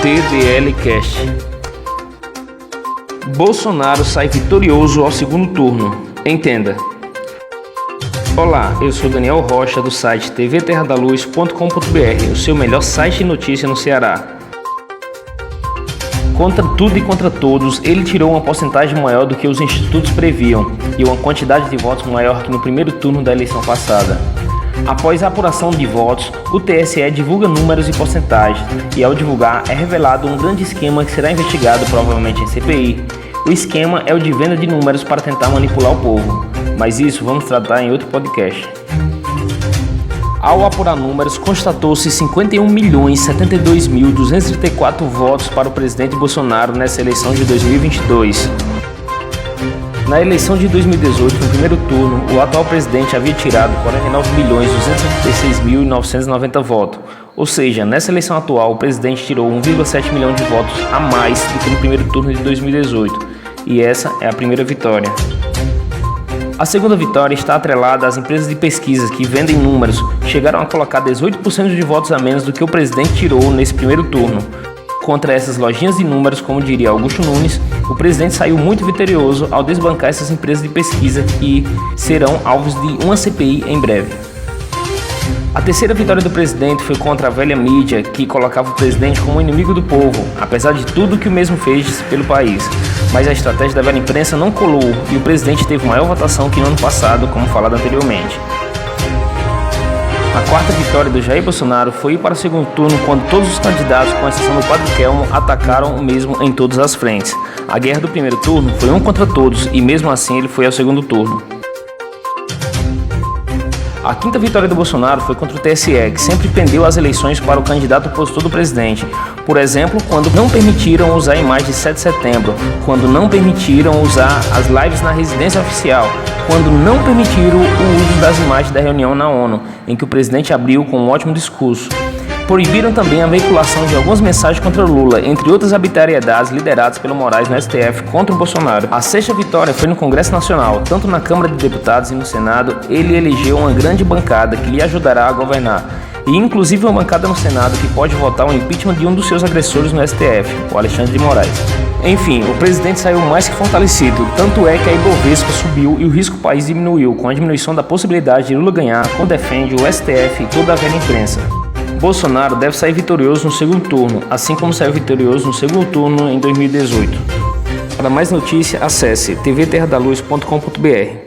TDL Cast. Bolsonaro sai vitorioso ao segundo turno. Entenda. Olá, eu sou Daniel Rocha do site tvterradaluz.com.br, o seu melhor site de notícia no Ceará. Contra tudo e contra todos, ele tirou uma porcentagem maior do que os institutos previam e uma quantidade de votos maior que no primeiro turno da eleição passada. Após a apuração de votos, o TSE divulga números e porcentagens e, ao divulgar, é revelado um grande esquema que será investigado provavelmente em CPI. O esquema é o de venda de números para tentar manipular o povo, mas isso vamos tratar em outro podcast. Ao apurar números, constatou-se 51.072.234 votos para o presidente Bolsonaro nessa eleição de 2022. Na eleição de 2018, no primeiro turno, o atual presidente havia tirado 49.276.990 votos. Ou seja, nessa eleição atual, o presidente tirou 1,7 milhão de votos a mais do que no primeiro turno de 2018. E essa é a primeira vitória. A segunda vitória está atrelada às empresas de pesquisas que vendem números, chegaram a colocar 18% de votos a menos do que o presidente tirou nesse primeiro turno. Contra essas lojinhas de números, como diria Augusto Nunes, o presidente saiu muito vitorioso ao desbancar essas empresas de pesquisa que serão alvos de uma CPI em breve. A terceira vitória do presidente foi contra a velha mídia, que colocava o presidente como inimigo do povo, apesar de tudo que o mesmo fez pelo país. Mas a estratégia da velha imprensa não colou e o presidente teve maior votação que no ano passado, como falado anteriormente. A quarta vitória do Jair Bolsonaro foi ir para o segundo turno quando todos os candidatos, com exceção do Padre Kelmo, atacaram o mesmo em todas as frentes. A guerra do primeiro turno foi um contra todos e mesmo assim ele foi ao segundo turno. A quinta vitória do Bolsonaro foi contra o TSE, que sempre pendeu as eleições para o candidato opositor do presidente. Por exemplo, quando não permitiram usar a imagem de 7 de setembro, quando não permitiram usar as lives na residência oficial, quando não permitiram o uso das imagens da reunião na ONU, em que o presidente abriu com um ótimo discurso. Proibiram também a veiculação de algumas mensagens contra Lula, entre outras arbitrariedades lideradas pelo Moraes no STF contra o Bolsonaro. A sexta vitória foi no Congresso Nacional. Tanto na Câmara de Deputados e no Senado, ele elegeu uma grande bancada que lhe ajudará a governar. E inclusive uma bancada no Senado que pode votar o impeachment de um dos seus agressores no STF, o Alexandre de Moraes. Enfim, o presidente saiu mais que fortalecido, tanto é que a Ibovespa subiu e o risco país diminuiu, com a diminuição da possibilidade de Lula ganhar, como defende o STF e toda a velha imprensa. Bolsonaro deve sair vitorioso no segundo turno, assim como saiu vitorioso no segundo turno em 2018. Para mais notícias, acesse tvterradaluz.com.br.